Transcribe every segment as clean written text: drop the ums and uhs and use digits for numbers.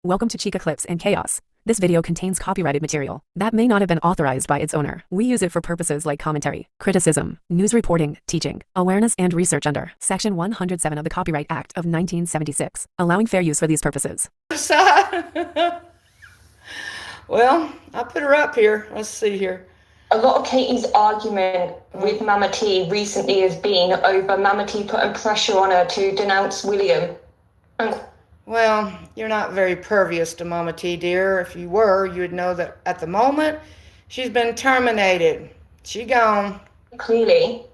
Welcome to Chica Clips and Chaos. This video contains copyrighted material that may not have been authorized by its owner. We use it for purposes like commentary, criticism, news reporting, teaching, awareness, and research under Section 107 of the Copyright Act of 1976, allowing fair use for these purposes. Well, I put her up here. Let's see here. A lot of Katie's argument with Mama T recently has been over Mama T putting pressure on her to denounce William. Well, you're not very pervious to Mama T, dear. If you were, you would know that at the moment, she's been terminated. She gone. Clearly,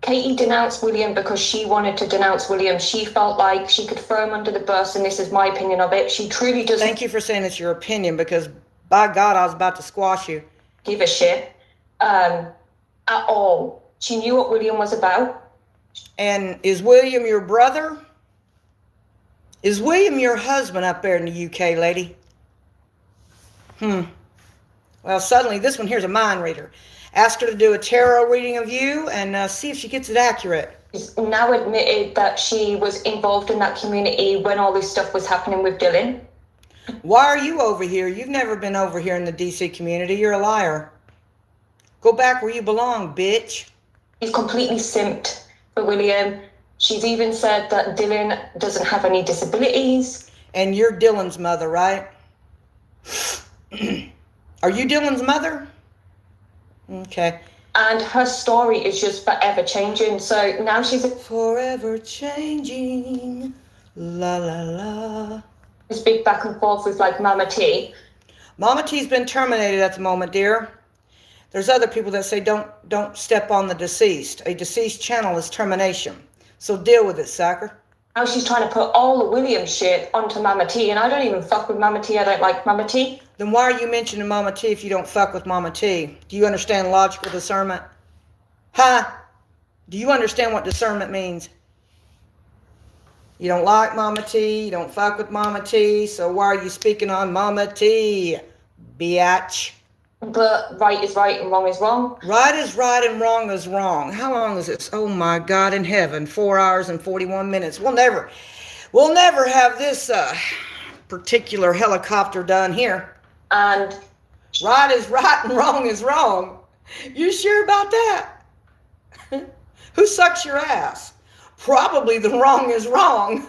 Katie denounced William because she wanted to denounce William. She felt like she could throw him under the bus, and this is my opinion of it. She truly doesn't... Thank you for saying it's your opinion, because by God, I was about to squash you. ...give a shit at all. She knew what William was about. And is William your brother? Is William your husband up there in the UK, lady? Well, suddenly this one here's a mind reader. Ask her to do a tarot reading of you and see if she gets it accurate. She's now admitted that she was involved in that community when all this stuff was happening with Dylan. Why are you over here? You've never been over here in the DC community. You're a liar. Go back where you belong, bitch. She's completely simped for William. She's even said that Dylan doesn't have any disabilities. And you're Dylan's mother, right? Are you Dylan's mother? Okay. And her story is just forever changing. So now she's forever changing. La la la. This big back and forth with like Mama T. Mama T's been terminated at the moment, dear. There's other people that say don't step on the deceased. A deceased channel is termination. So deal with it, sucker. Now she's trying to put all the William shit onto Mama T, and I don't even fuck with Mama T. I don't like Mama T. Then why are you mentioning Mama T if you don't fuck with Mama T? Do you understand logical discernment? Huh? Do you understand what discernment means? You don't like Mama T, you don't fuck with Mama T, so why are you speaking on Mama T, biatch? But right is right and wrong is wrong. Right is right and wrong is wrong. How long is this? Oh my God in heaven, 4 hours and 41 minutes. We'll never have this particular helicopter done here. And right is right and wrong is wrong. You sure about that? Who sucks your ass? Probably the wrong is wrong.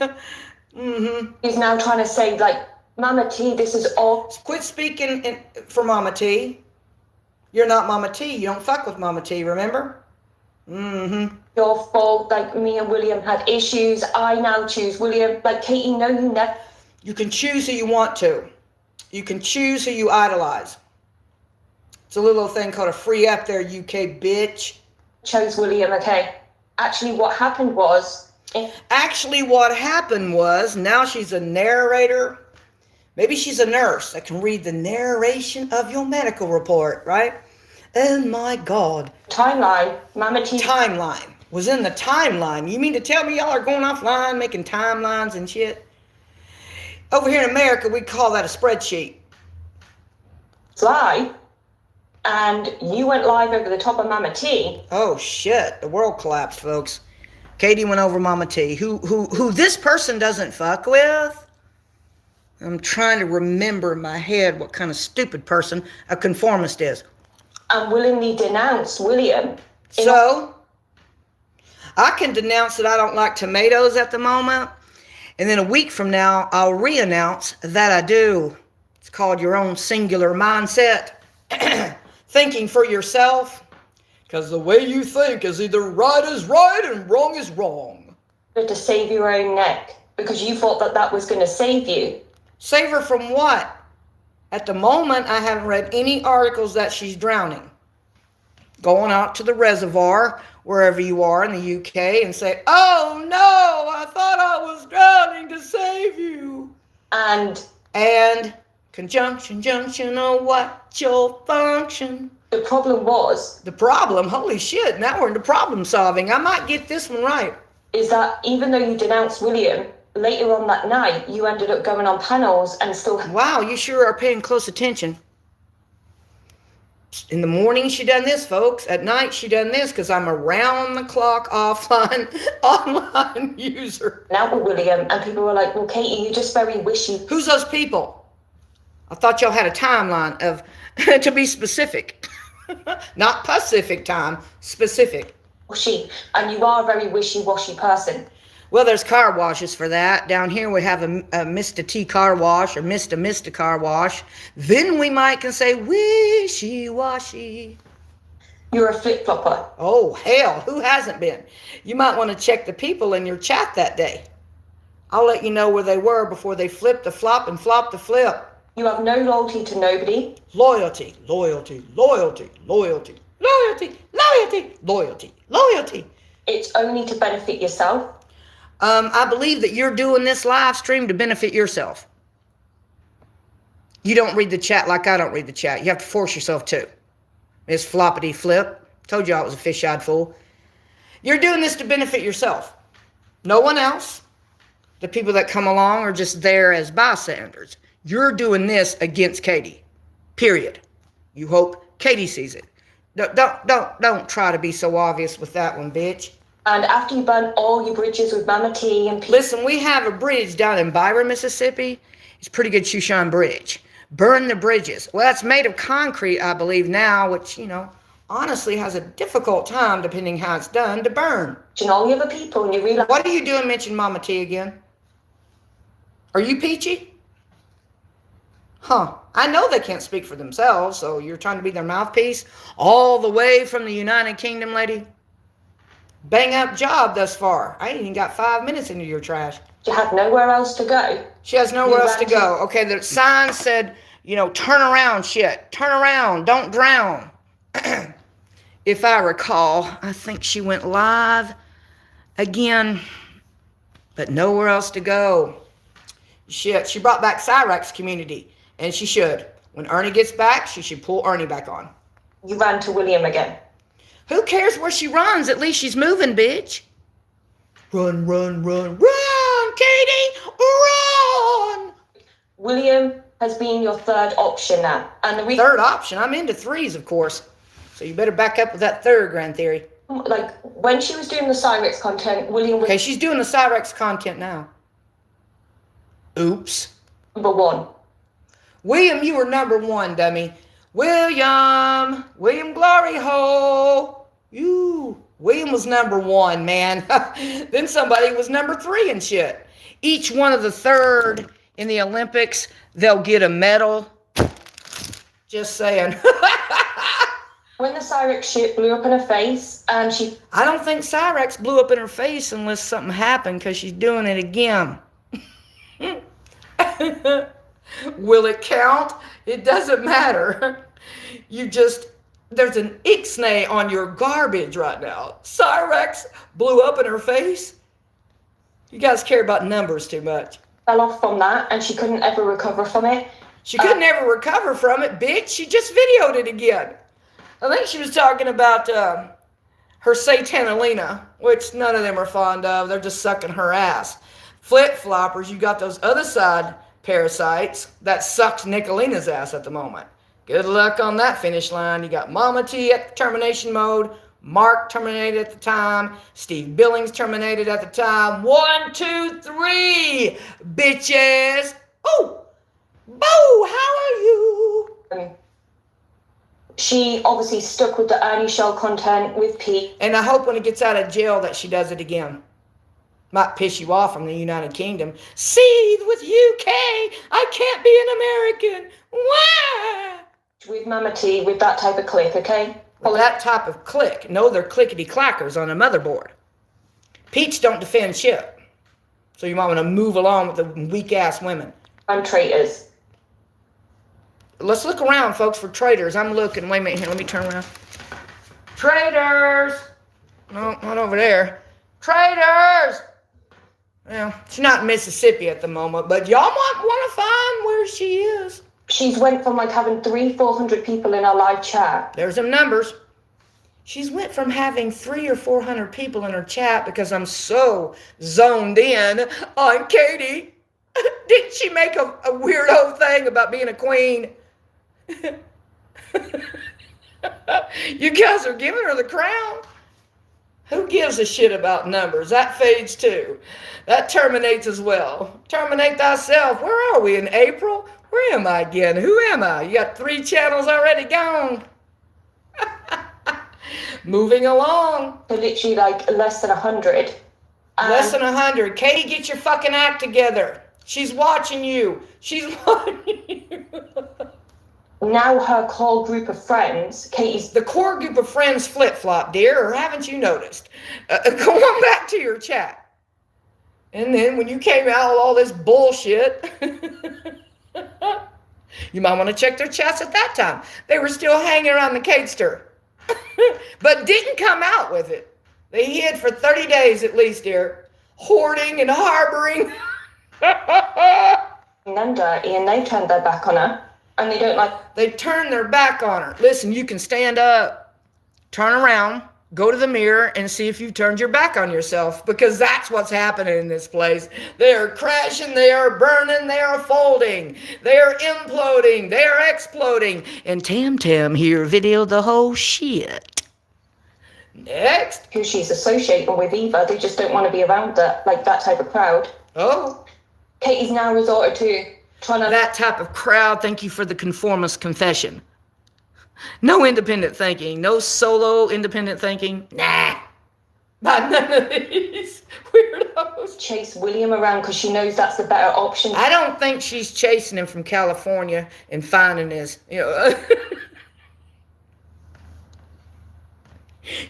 He's now trying to say, like, Mama T, this is all... Quit speaking for Mama T. You're not Mama T. You don't fuck with Mama T, remember? Your fault, like, me and William had issues. I now choose William. Like, Katie, no, you never... You can choose who you want to. You can choose who you idolize. It's a little thing called a free up there, UK bitch. Chose William, okay. Actually, what happened was... now she's a narrator. Maybe she's a nurse that can read the narration of your medical report, right? Oh my God. Timeline. Mama T. Timeline. Was in the timeline. You mean to tell me y'all are going offline making timelines and shit? Over here in America, we call that a spreadsheet. Live. And you went live over the top of Mama T. Oh shit. The world collapsed, folks. Katie went over Mama T, who this person doesn't fuck with. I'm trying to remember in my head what kind of stupid person a conformist is. And willingly denounced William. So, I can denounce that I don't like tomatoes at the moment. And then a week from now, I'll re-announce that I do. It's called your own singular mindset. Thinking for yourself. Because the way you think is either right is right and wrong is wrong. To save your own neck. Because you thought that that was going to save you. Save her from what? At the moment, I haven't read any articles that she's drowning. Going out to the reservoir, wherever you are in the UK, and say, oh no, I thought I was drowning to save you. And conjunction, junction, oh, what's your function? The problem was... The problem? Holy shit, now we're into problem solving. I might get this one right. Is that even though you denounced William... Later on that night, you ended up going on panels and still... Wow, you sure are paying close attention. In the morning, she done this, folks. At night, she done this because I'm a round-the-clock offline online user. Now with William, and people were like, well, Katie, you're just very wishy. Who's those people? I thought y'all had a timeline of, to be specific. Not Pacific time, specific. Wishy, and you are a very wishy-washy person. Well, there's car washes for that. Down here we have a Mr. T car wash or Mr. car wash. Then we might can say wishy-washy. You're a flip-flopper. Oh, hell, who hasn't been? You might want to check the people in your chat that day. I'll let you know where they were before they flipped the flop and flopped the flip. You have no loyalty to nobody. Loyalty, loyalty, loyalty, loyalty, loyalty, loyalty, loyalty, loyalty. It's only to benefit yourself. I believe that you're doing this live stream to benefit yourself. You don't read the chat like I don't read the chat. You have to force yourself to. Miss Floppity Flip. Told you I was a fish-eyed fool. You're doing this to benefit yourself. No one else. The people that come along are just there as bystanders. You're doing this against Katie. Period. You hope Katie sees it. Don't try to be so obvious with that one, bitch. And after you burn all your bridges with Mama T and Listen, we have a bridge down in Byron, Mississippi. It's a pretty good Shushan bridge. Burn the bridges. Well, that's made of concrete, I believe now, which, honestly has a difficult time, depending how it's done, to burn. and all the other people, and you realize... What are you doing mention Mama T again? Are you peachy? Huh. I know they can't speak for themselves, so you're trying to be their mouthpiece all the way from the United Kingdom, lady? Bang up job thus far. I ain't even got 5 minutes into your trash. You have nowhere else to go. She has nowhere else to go. Okay, the sign said, turn around, shit. Turn around. Don't drown. If I recall, I think she went live again, but nowhere else to go. Shit, she brought back Cyrex community, and she should. When Ernie gets back, she should pull Ernie back on. You ran to William again. Who cares where she runs? At least she's moving, bitch. Run, run, run, run, Katie, run! William has been your third option now. And the Third option? I'm into threes, of course. So you better back up with that third, Grand Theory. Like, when she was doing the Cyrex content, William was... Okay, she's doing the Cyrex content now. Oops. number one. William, you were number one, dummy. William Glory Hole. William was number one, man. Then somebody was number three and shit. Each one of the third in the Olympics, they'll get a medal. Just saying. When the Cyrex shit blew up in her face, and she... I don't think Cyrex blew up in her face unless something happened, because she's doing it again. Will it count? It doesn't matter. There's an ixnay on your garbage right now. Cyrex blew up in her face. You guys care about numbers too much. Fell off from that, and she couldn't ever recover from it. She couldn't ever recover from it, bitch. She just videoed it again. I think she was talking about her Satanalina, which none of them are fond of. They're just sucking her ass. Flip-floppers, you got those other side parasites that sucks Nicolina's ass at the moment. Good luck on that finish line. You got Mama T at termination mode, Mark terminated at the time, Steve Billings terminated at the time. 1, 2, 3, bitches. Oh, Bo, how are you? She obviously stuck with the Ernie Show content with Pete. And I hope when he gets out of jail that she does it again. Might piss you off from the United Kingdom. Seethe with UK. I can't be an American. Why? With Mama T, with that type of click, okay? With that type of click. No, they're clickety-clackers on a motherboard. Peach don't defend shit. So you might want to move along with the weak-ass women. I'm traitors. Let's look around, folks, for traitors. I'm looking. Wait a minute here. Let me turn around. Traitors! No, not over there. Traitors! Well, she's not in Mississippi at the moment, but y'all might want to find where she is. She's went from like having 300-400 people in her live chat. There's them numbers. She's went from having 300 or 400 people in her chat because I'm so zoned in on Katie. Didn't she make a weirdo thing about being a queen? You guys are giving her the crown? Who gives a shit about numbers? That fades too. That terminates as well. Terminate thyself. Where are we in April? Where am I again? Who am I? You got 3 channels already gone. Moving along. So literally like less than 100. Less than 100. Katie, get your fucking act together. She's watching you. She's watching you. Now her core group of friends, Katie's... The core group of friends flip-flop, dear, or haven't you noticed? Go on back to your chat. And then when you came out with all this bullshit, you might want to check their chats at that time. They were still hanging around the Catester, but didn't come out with it. They hid for 30 days at least, dear, hoarding and harboring. And dirty, and they turned their back on her. And they don't like... They turn their back on her. Listen, you can stand up, turn around, go to the mirror, and see if you've turned your back on yourself, because that's what's happening in this place. They are crashing, they are burning, they are folding, they are imploding, they are exploding. And Tam here videoed the whole shit. Next. Who she's associating with either. They just don't want to be around that, like that type of crowd. Oh. Katie's now resorted to trying to... That type of crowd, thank you for the conformist confession. No independent thinking, no solo independent thinking. Nah. Not none of these weirdos. Chase William around because she knows that's the better option. I don't think she's chasing him from California and finding his,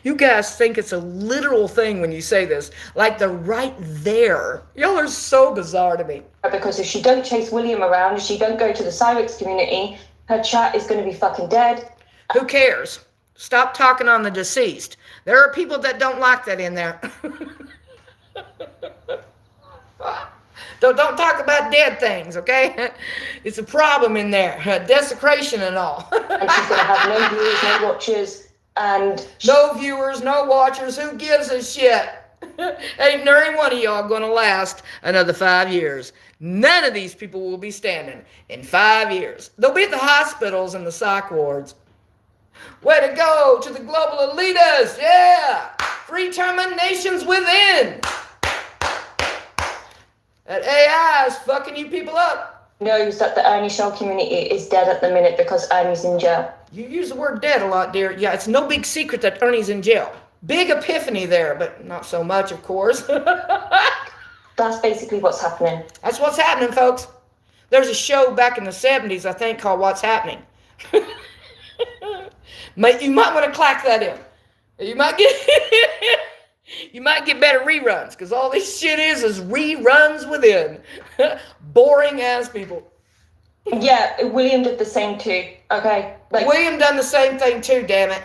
You guys think it's a literal thing when you say this. Like they're right there. Y'all are so bizarre to me. Because if she don't chase William around, if she don't go to the Cyrex community, her chat is going to be fucking dead. Who cares? Stop talking on the deceased. There are people that don't like that in there. Don't talk about dead things, okay? It's a problem in there. Desecration and all. And she's going to have no viewers, no watchers. And no viewers, no watchers, who gives a shit? Ain't nary one of y'all gonna last another 5 years. None of these people will be standing in 5 years. They'll be at the hospitals and the psych wards. Way to go to the global elitists, yeah! Free terminations within. That AI is fucking you people up. Knows that the Ernie Shell community is dead at the minute because Ernie's in jail. You use the word dead a lot, dear. Yeah, it's no big secret that Ernie's in jail. Big epiphany there, but not so much, of course. That's basically what's happening. That's what's happening, folks. There's a show back in the 70s, I think, called What's Happening. You might want to clack that in. You might get better reruns, because all this shit is reruns within. Boring ass people. Yeah, William did the same too. Okay. William done the same thing too, damn it.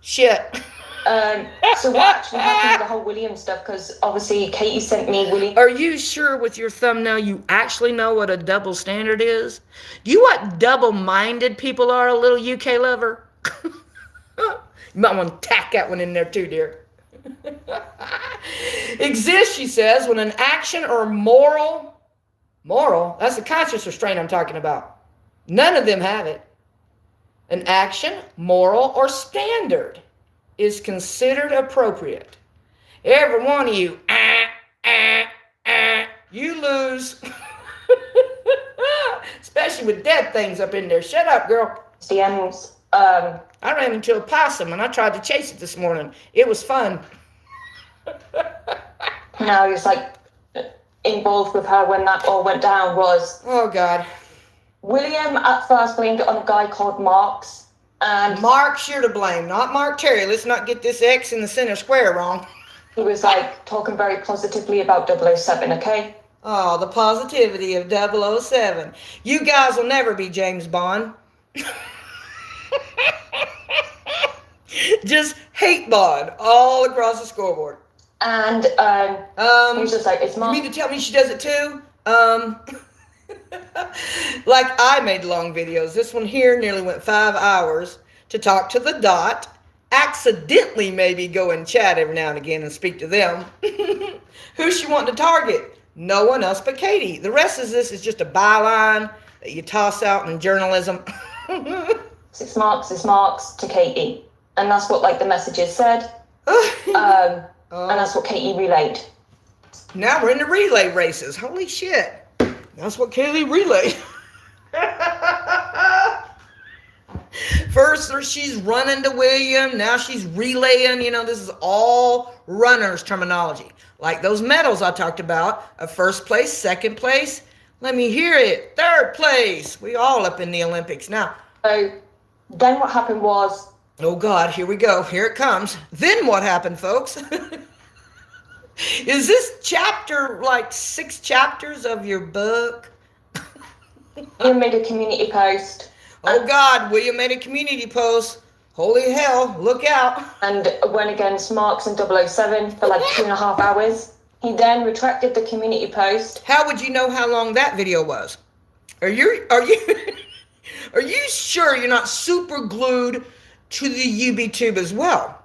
Shit. So what actually happened with the whole William stuff? Because obviously Katie sent me William. Are you sure with your thumbnail you actually know what a double standard is? Do you know what double-minded people are, a little UK lover? You might want to tack that one in there too, dear. Exists, she says, when an action or moral, that's the conscious restraint I'm talking about. None of them have it. An action, moral, or standard is considered appropriate. Every one of you, you lose. Especially with dead things up in there. Shut up, girl. DMs. I ran into a possum and I tried to chase it this morning. It was fun. Now he's like involved with her when that all went down was... Oh, God. William at first blamed it on a guy called Marks. And Mark's you're to blame, not Mark Terry. Let's not get this X in the center square wrong. He was like talking very positively about 007, okay? Oh, the positivity of 007. You guys will never be James Bond. Just hate Bond all across the scoreboard. And he was just like, it's Mark. You mean to tell me she does it too? Like I made long videos. This one here nearly went 5 hours to talk to the dot. Accidentally maybe go and chat every now and again and speak to them. Who's she wanting to target? No one else but Katie. The rest of this is just a byline that you toss out in journalism. it's Marks to Katie. And that's what, like, the messages said. And that's what Katie relayed. Now we're in the relay races. Holy shit. That's what Caley relayed. First, she's running to William. Now she's relaying. You know, this is all runners terminology. Like those medals I talked about. A first place, second place. Let me hear it. Third place. We all up in the Olympics now. So then what happened was... Oh, God, here we go. Here it comes. Then what happened, folks? Is this chapter like 6 chapters of your book? William made a community post. Oh, God, William made a community post. Holy hell, look out. And went against Marks and 007 for like 2.5 hours. He then retracted the community post. How would you know how long that video was? Are you sure you're not super glued to the UB tube as well?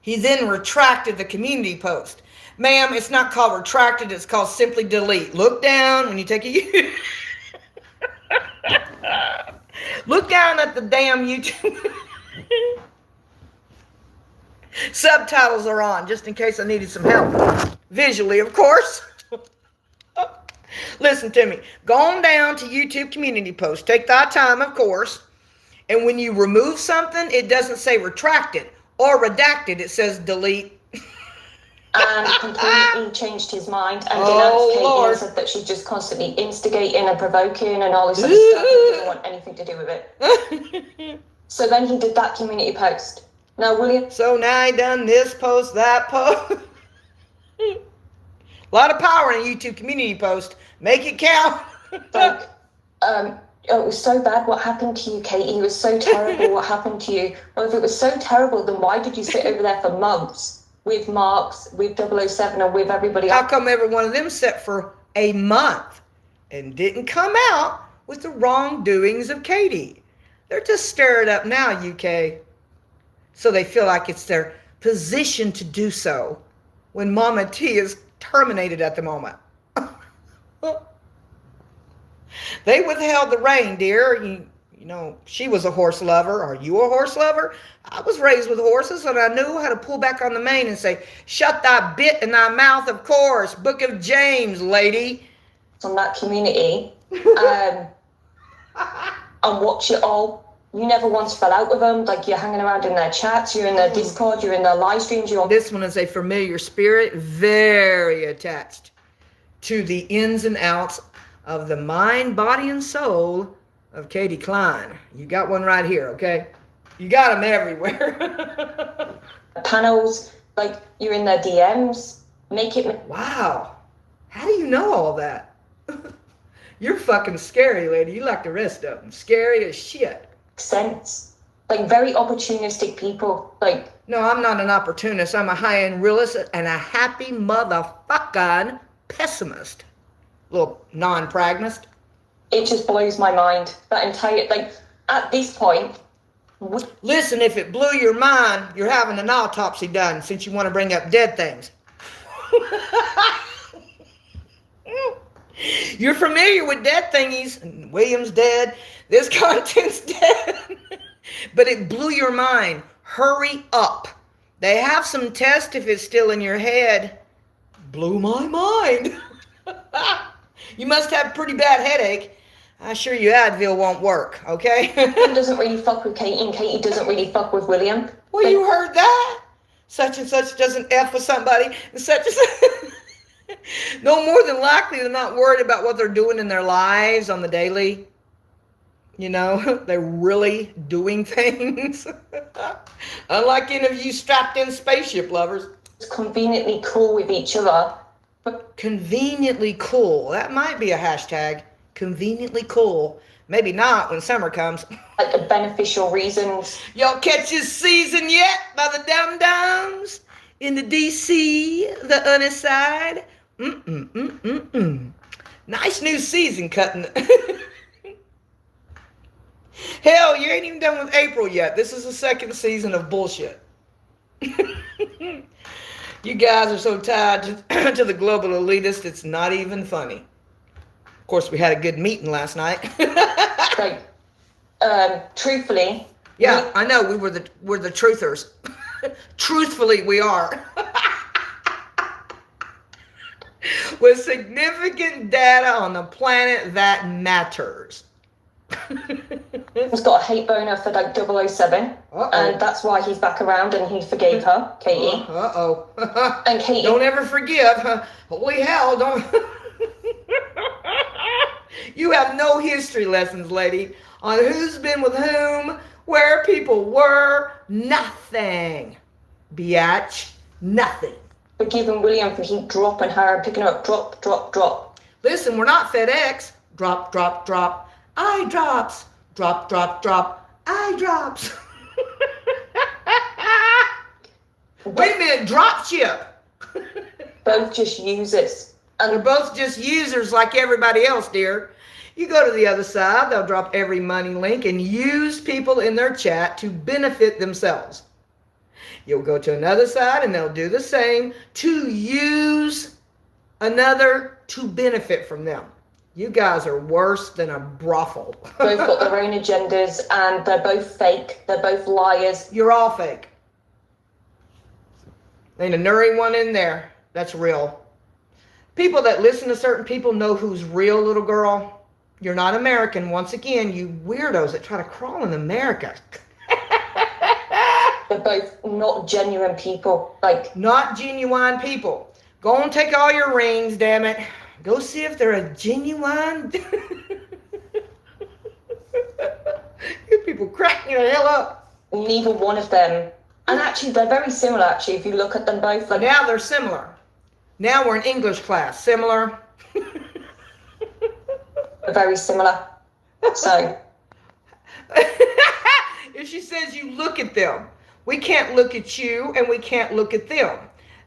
He then retracted the community post. Ma'am, it's not called retracted, it's called simply delete. Look down when you take a look down at the damn YouTube. Subtitles are on, just in case I needed some help. Visually, of course. Listen to me. Go on down to YouTube community post. Take that time, of course. And when you remove something, it doesn't say retracted or redacted. It says delete. And completely changed his mind and denounced Katie and said that she's just constantly instigating and provoking and all this other stuff. He didn't want anything to do with it. So then he did that community post. Now, William... So now he done this post, that post. A lot of power in a YouTube community post. Make it count. Like, it was so bad what happened to you, Katie. It was so terrible what happened to you. Well, if it was so terrible, then why did you sit over there for months with Marks, with 007, and with everybody else? How come every one of them sat for a month and didn't come out with the wrongdoings of Katie? They're just stirred up now, UK. So they feel like it's their position to do so when Mama T is terminated at the moment. They withheld the reindeer. You know, she was a horse lover. Are you a horse lover? I was raised with horses, and I knew how to pull back on the mane and say, shut thy bit in thy mouth, of course. Book of James, lady. On that community, and watch it all. You never once fell out with them. Like, you're hanging around in their chats, you're in their Discord, you're in their live streams. This one is a familiar spirit, very attached to the ins and outs of the mind, body, and soul of Katie Klein. You got one right here, okay? You got them everywhere. Panels, like, you're in their DMs. Make it... Wow. How do you know all that? You're fucking scary, lady. You like the rest of them. Scary as shit. Sense. Like, very opportunistic people. Like... No, I'm not an opportunist. I'm a high-end realist and a happy motherfucking pessimist. Little non-pragmatist. It just blows my mind. That entire, like, at this point... Listen, if it blew your mind, you're having an autopsy done since you want to bring up dead things. You're familiar with dead thingies. William's dead. This content's dead. But it blew your mind. Hurry up. They have some tests if it's still in your head. Blew my mind. You must have a pretty bad headache. I assure you Advil won't work, okay? William doesn't really fuck with Katie, and Katie doesn't really fuck with William. Well, you heard that. Such and such doesn't F with somebody, and such and such. No more than likely, they're not worried about what they're doing in their lives on the daily. You know, they're really doing things. Unlike any of you strapped-in spaceship lovers. It's conveniently cool with each other. Conveniently cool. That might be a hashtag. Conveniently cool. Maybe not when summer comes. Like the beneficial reasons. Y'all catch this season yet by the dum-dums? In the DC, the other side? Nice new season cutting. Hell, you ain't even done with April yet. This is the second season of bullshit. You guys are so tied to the global elitist, it's not even funny. Of course, we had a good meeting last night. Like, Truthfully. Yeah, I know we're the truthers. Truthfully, we are. With significant data on the planet that matters. He's got a hate boner for like 007. And that's why he's back around and he forgave her, Katie. And Katie. Don't ever forgive. Holy hell, don't. You have no history lessons, lady, on who's been with whom, where people were. Nothing. Biatch. Nothing. Forgiving William for he dropping her and picking her up. Drop, drop, drop. Listen, we're not FedEx. Drop, drop, drop. Eye drops. Drop, drop, drop. Eye drops. Wait a minute. Drop ship. Both just users. And they're both just users like everybody else, dear. You go to the other side, they'll drop every money link and use people in their chat to benefit themselves. You'll go to another side and they'll do the same to use another to benefit from them. You guys are worse than a brothel. Both got their own agendas and they're both fake. They're both liars. You're all fake. Ain't a nurry one in there that's real. People that listen to certain people know who's real, little girl. You're not American. Once again, you weirdos that try to crawl in America. They're both not genuine people. Like, not genuine people. Go and take all your rings, damn it. Go see if they're a genuine. You people crack me the hell up. Neither one of them. And actually, they're very similar, actually, if you look at them both. Like, now they're similar. Now we're in English class. Similar. Very similar. So. If she says you look at them, we can't look at you and we can't look at them.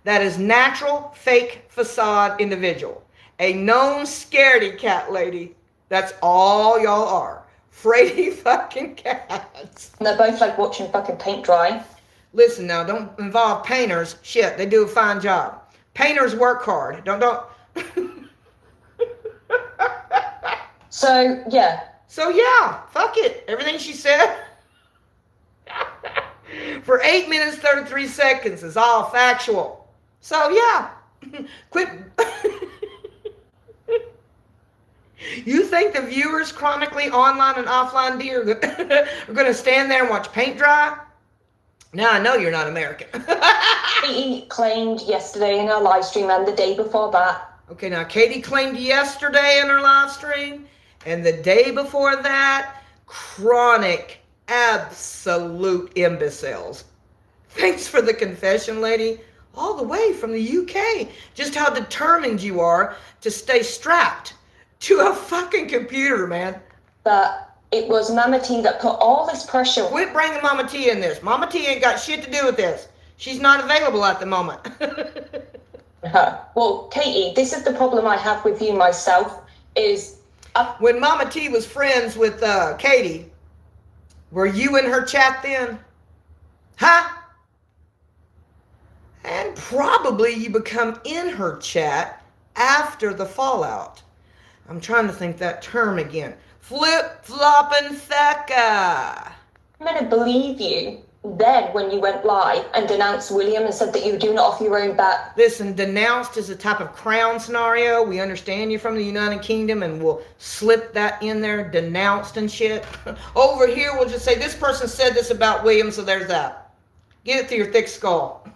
That is natural, fake, facade individual. A known scaredy cat lady. That's all y'all are. Fraidy fucking cats. And they're both like watching fucking paint dry. Listen now, don't involve painters. Shit, they do a fine job. Painters work hard. Don't. So, yeah. Fuck it. Everything she said for 8 minutes, 33 seconds is all factual. So, yeah. Quit. You think the viewers chronically online and offline dear are going to stand there and watch paint dry? Now I know you're not American. Katie claimed yesterday in her live stream and the day before that. Okay, now Katie claimed yesterday in her live stream and the day before that, chronic, absolute imbeciles. Thanks for the confession, lady. All the way from the UK. Just how determined you are to stay strapped to a fucking computer, man. That it was Mama T that put all this pressure. Quit bringing Mama T in this. Mama T ain't got shit to do with this. She's not available at the moment. Well, Katie, this is the problem I have with you myself, is... when Mama T was friends with Katie, were you in her chat then? Huh? And probably you become in her chat after the fallout. I'm trying to think that term again. Flip-flopping thecka. I'm going to believe you then when you went live and denounced William and said that you were doing it off your own bat. Listen, denounced is a type of crown scenario. We understand you from the United Kingdom and we'll slip that in there, denounced and shit. Over here, we'll just say, this person said this about William, so there's that. Get it through your thick skull.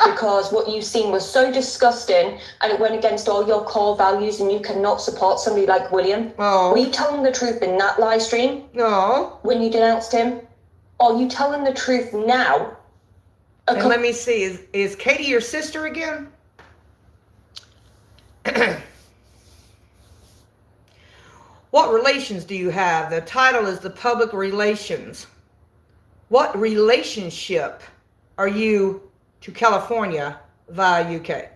Because what you've seen was so disgusting and it went against all your core values and you cannot support somebody like William. Oh. Were you telling the truth in that live stream? No. When you denounced him? Or are you telling the truth now? And let me see, is Katie your sister again? What relations do you have? The title is the public relations. What relationship are you to California via UK?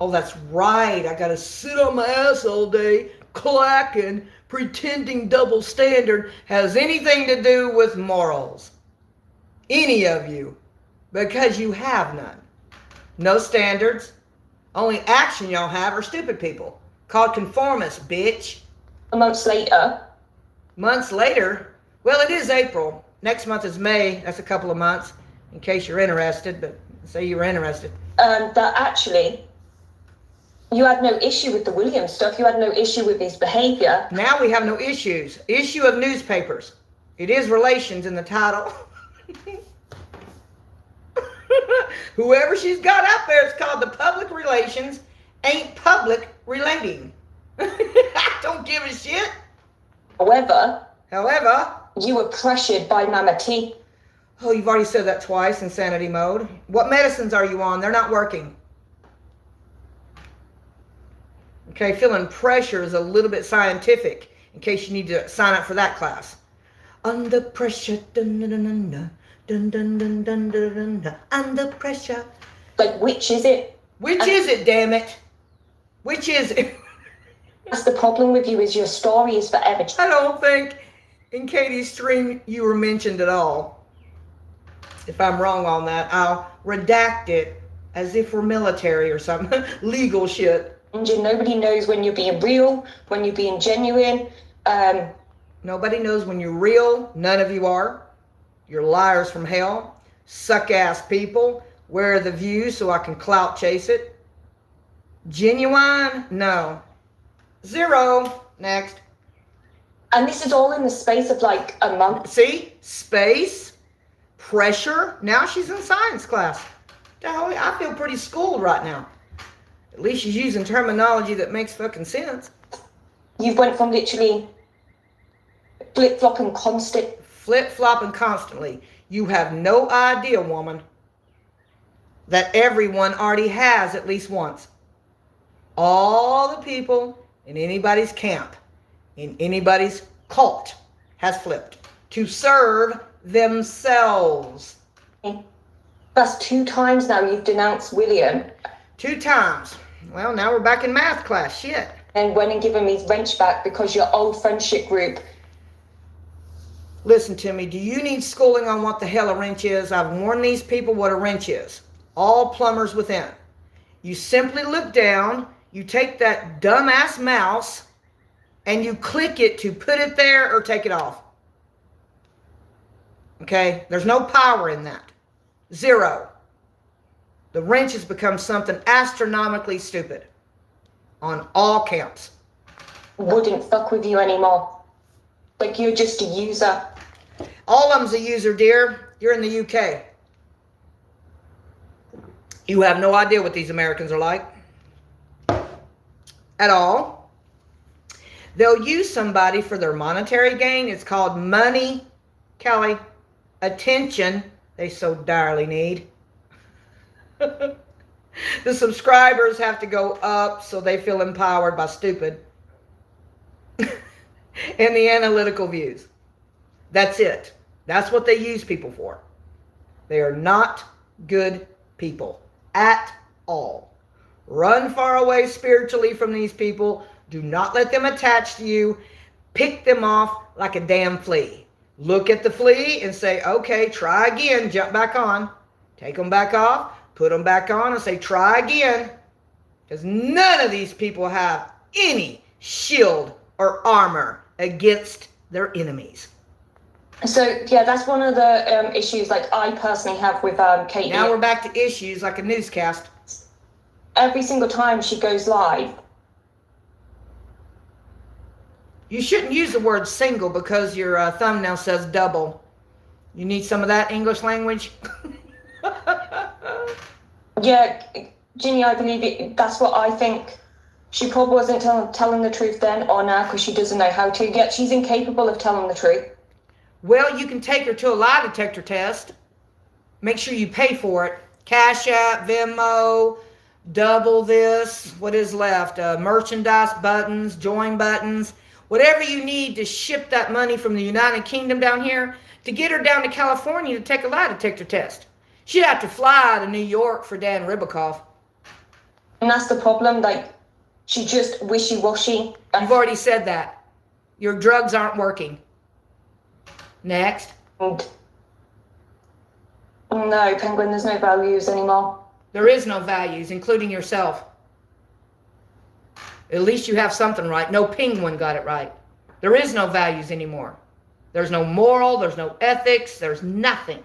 Oh, that's right. I got to sit on my ass all day, clacking, pretending double standard has anything to do with morals. Any of you. Because you have none. No standards. Only action y'all have are stupid people. Called conformists, bitch. Months later, Months later, well, it is April. Next month is May. That's a couple of months, in case you're interested, but say you were interested. That actually, you had no issue with the Williams stuff. You had no issue with his behavior. Now we have no issues. Issue of newspapers. It is relations in the title. Whoever she's got out there, it's called the public relations, ain't public relating. I don't give a shit. However, you were pressured by Mama T. Oh, you've already said that twice, insanity mode. What medicines are you on? They're not working. Okay, feeling pressure is a little bit scientific, in case you need to sign up for that class. Under pressure, dun dun dun dun dun dun dun dun dun dun. Under pressure. Like, which is it? Which is it, damn it? Which is it? That's the problem with you, is your story is forever. I don't think in Katie's stream you were mentioned at all. If I'm wrong on that, I'll redact it as if we're military or something. Legal shit. Nobody knows when you're being real, when you're being genuine. Nobody knows when you're real. None of you are. You're liars from hell. Suck-ass people. Where are the views so I can clout chase it? Genuine? No. 0. Next. And this is all in the space of like a month. See? Space. Pressure. Now she's in science class. I feel pretty schooled right now. At least she's using terminology that makes fucking sense. You went from literally flip-flopping constant. Flip-flopping constantly. You have no idea, woman, that everyone already has at least once. All the people in anybody's camp, in anybody's cult, has flipped to serve themselves. That's 2 times now you've denounced William. 2 times. Well, now we're back in math class. Shit. And went and give him his wrench back because your old friendship group. Listen to me. Do you need schooling on what the hell a wrench is? I've warned these people what a wrench is. All plumbers within. You simply look down, you take that dumbass mouse, and you click it to put it there or take it off. Okay? There's no power in that. 0. The wrench has become something astronomically stupid on all counts. Wouldn't fuck with you anymore. Like, you're just a user. All of them's a user, dear. You're in the UK. You have no idea what these Americans are like. At all. They'll use somebody for their monetary gain. It's called money, Caley. Attention, they so direly need. The subscribers have to go up so they feel empowered by stupid. And the analytical views. That's it. That's what they use people for. They are not good people at all. Run far away spiritually from these people. Do not let them attach to you. Pick them off like a damn flea. Look at the flea and say, okay, try again. Jump back on. Take them back off. Put them back on and say, try again. Because none of these people have any shield or armor against their enemies. So, yeah, that's one of the issues, like, I personally have with Katie. Now we're back to issues like a newscast. Every single time she goes live. You shouldn't use the word single because your thumbnail says double. You need some of that English language? Yeah, Ginny, I believe it. That's what I think. She probably wasn't telling the truth then or now because she doesn't know how to. Yet she's incapable of telling the truth. Well, you can take her to a lie detector test. Make sure you pay for it. Cash App, Venmo, double this. What is left? Merchandise buttons, join buttons. Whatever you need to ship that money from the United Kingdom down here to get her down to California to take a lie detector test. She'd have to fly to New York for Dan Ribicoff. And that's the problem. Like, she just wishy-washy. You've already said that. Your drugs aren't working. Next. No, Penguin, there's no values anymore. There is no values, including yourself. At least you have something right. No Penguin got it right. There is no values anymore. There's no moral, there's no ethics, there's nothing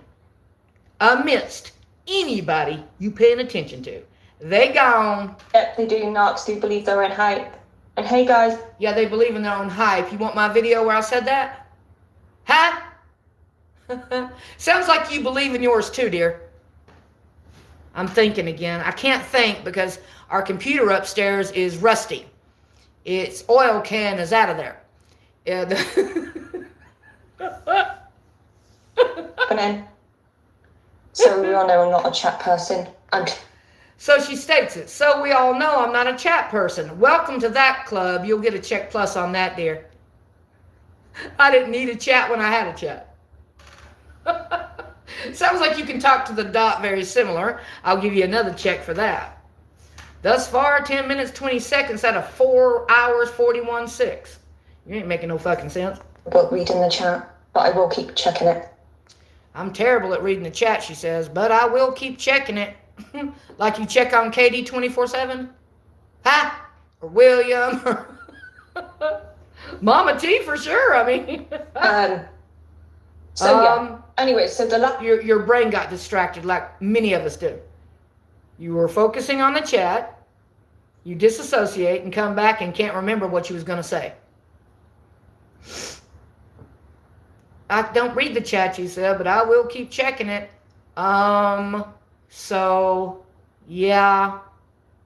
amidst anybody you paying attention to. They gone. Yep, they do. Narcs do believe their own hype. And hey guys. Yeah, they believe in their own hype. You want my video where I said that? Huh? Sounds like you believe in yours too, dear. I'm thinking again. I can't think because our computer upstairs is rusty. Its oil can is out of there. And then, so we all know I'm not a chat person. And so she states it. So we all know I'm not a chat person. Welcome to that club. You'll get a check plus on that, dear. I didn't need a chat when I had a chat. Sounds like you can talk to the dot very similar. I'll give you another check for that. Thus far, 10 minutes, 20 seconds out of 4 hours, 41.6. You ain't making no fucking sense. About reading the chat, but I will keep checking it. I'm terrible at reading the chat, she says, but I will keep checking it. Like you check on KD 24/7? Huh? Or William? Or Mama T for sure, I mean. Yeah. Anyway, so your brain got distracted like many of us do. You were focusing on the chat, you disassociate and come back and can't remember what you was going to say. I don't read the chat, you said, but I will keep checking it. So, yeah.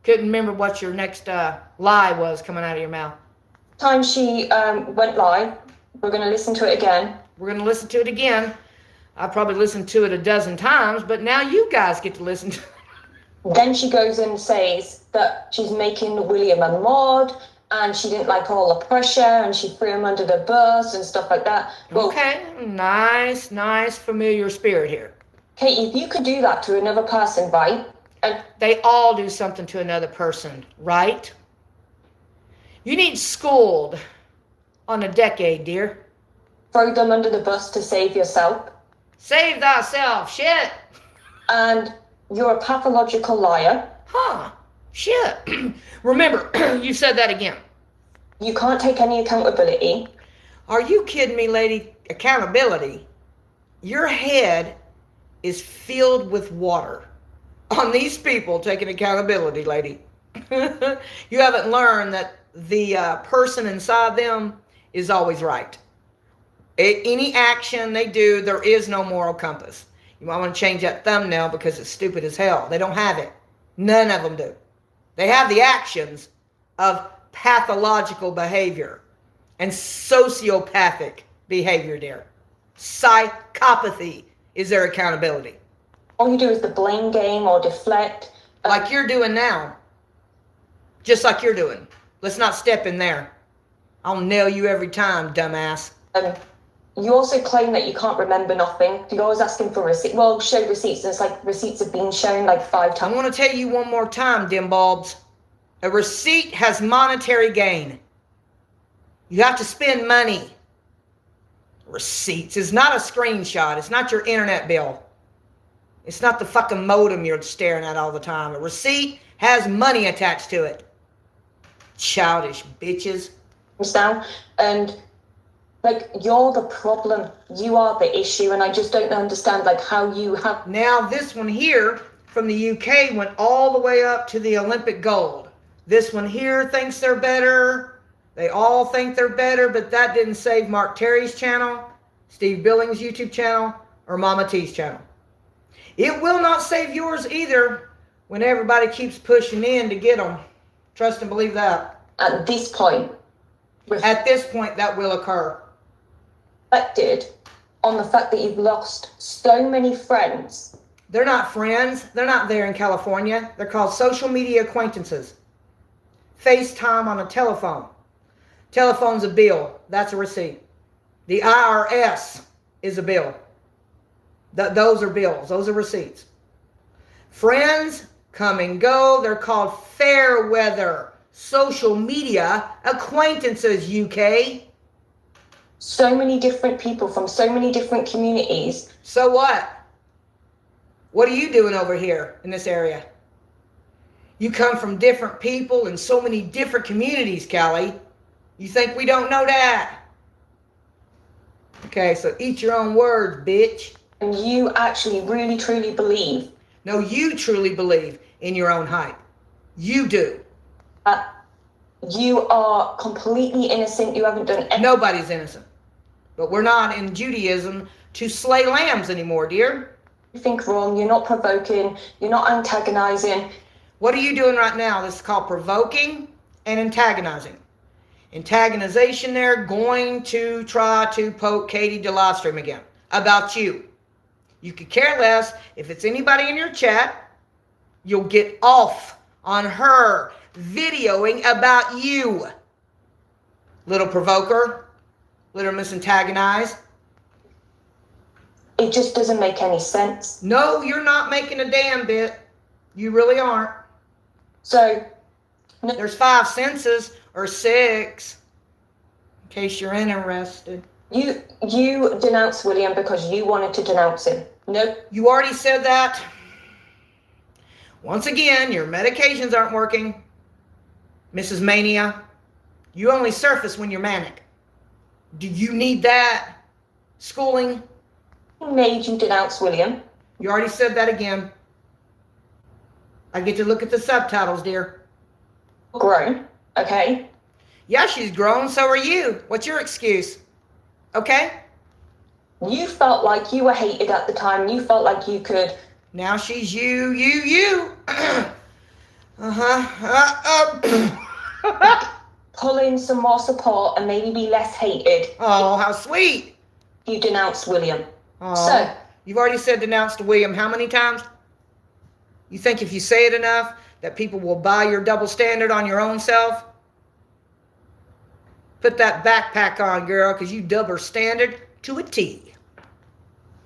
Couldn't remember what your next lie was coming out of your mouth. Time she went live. We're going to listen to it again. We're going to listen to it again. I probably listened to it a dozen times, but now you guys get to listen to it. Then she goes and says that she's making William a mod, and she didn't like all the pressure, and she threw him under the bus and stuff like that. Well, okay, nice familiar spirit here. Katie, if you could do that to another person, right? And they all do something to another person, right? You need schooled on a decade, dear. Throw them under the bus to save yourself. Save thyself, shit. And you're a pathological liar. Huh, shit. Remember, you said that again. You can't take any accountability. Are you kidding me, lady? Accountability? Your head is filled with water on these people taking accountability, lady. You haven't learned that the person inside them is always right. Any action they do, there is no moral compass. You might want to change that thumbnail because it's stupid as hell. They don't have it. None of them do. They have the actions of pathological behavior and sociopathic behavior, dear. Psychopathy is their accountability. All you do is the blame game or deflect. Like you're doing now. Just like you're doing. Let's not step in there. I'll nail you every time, dumbass. You also claim that you can't remember nothing. You're always asking for receipts. Well, show receipts. And it's like receipts have been shown like 5 times. I want to tell you one more time, dimbulbs. A receipt has monetary gain. You have to spend money. Receipts is not a screenshot. It's not your internet bill. It's not the fucking modem you're staring at all the time. A receipt has money attached to it. Childish bitches. Down. And like, you're the problem. You are the issue. And I just don't understand like how you have. Now this one here from the UK went all the way up to the Olympic gold. This one here thinks they're better. They all think they're better, but that didn't save Mark Terry's channel, Steve Billings' YouTube channel, or Mama T's channel. It will not save yours either when everybody keeps pushing in to get them. Trust and believe that. At this point, that will occur. Reflected on the fact that you've lost so many friends. They're not friends. They're not there in California. They're called social media acquaintances. FaceTime on a telephone. Telephone's a bill. That's a receipt. The IRS is a bill. Those are bills. Those are receipts. Friends come and go. They're called fair weather social media acquaintances, UK. So many different people from so many different communities. So what? What are you doing over here in this area? You come from different people in so many different communities, Caley. You think we don't know that? Okay, so eat your own words, bitch. And you actually really truly believe. No, you truly believe in your own hype. You do. You are completely innocent. You haven't done anything. Nobody's innocent. But we're not in Judaism to slay lambs anymore, dear. Wrong. You're not provoking. You're not antagonizing. What are you doing right now? This is called provoking and antagonizing. Antagonization, they're going to try to poke Katie to live stream again about you. You could care less. If it's anybody in your chat, you'll get off on her videoing about you. Little provoker, little misantagonize. It just doesn't make any sense. No, you're not making a damn bit. You really aren't. So, no. There's 5 senses, or 6, in case you're interested. You denounced William because you wanted to denounce him. No. You already said that. Once again, your medications aren't working, Mrs. Mania. You only surface when you're manic. Do you need that schooling? Who made you denounce William? You already said that again. I get to look at the subtitles, dear. Grown, okay? Yeah, she's grown, so are you. What's your excuse? Okay? You felt like you were hated at the time. You felt like you could. Now she's you. Pull in some more support and maybe be less hated. Oh, how sweet. You denounced William. Oh, so, you've already said denounced William how many times? You think if you say it enough that people will buy your double standard on your own self? Put that backpack on, girl, because you double standard to a T.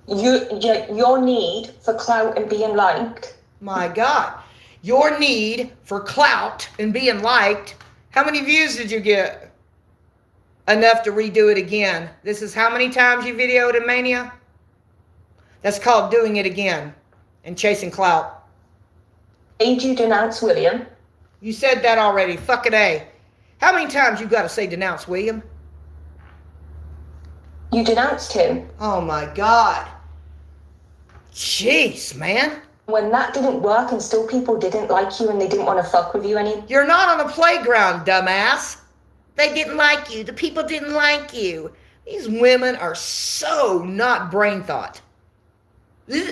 Your need for clout and being liked. My God. Your need for clout and being liked. How many views did you get? Enough to redo it again. This is how many times you videoed in Mania? That's called doing it again and chasing clout. Did you denounce William? You said that already. Fucking A. How many times you got to say denounce William? You denounced him. Oh my God. Jeez, man. When that didn't work and still people didn't like you and they didn't want to fuck with you any. You're not on the playground, dumbass. They didn't like you. The people didn't like you. These women are so not brain thought. You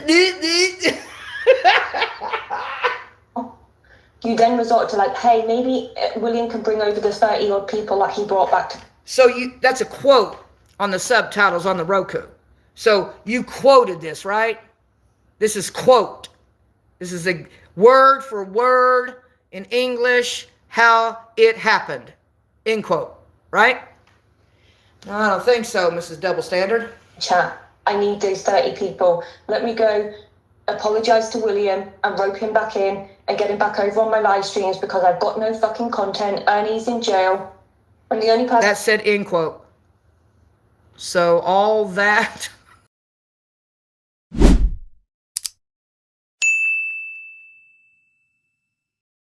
then resort to like, hey, maybe William can bring over the 30-odd people that he brought back. So that's a quote on the subtitles on the Roku. So you quoted this, right? This is quote. This is a word for word in English, how it happened. End quote. Right? No, I don't think so, Mrs. Double Standard. Chat. I need those 30 people. Let me go apologize to William and rope him back in and get him back over on my live streams because I've got no fucking content. Ernie's in jail. I'm the only person. That said end quote. So all that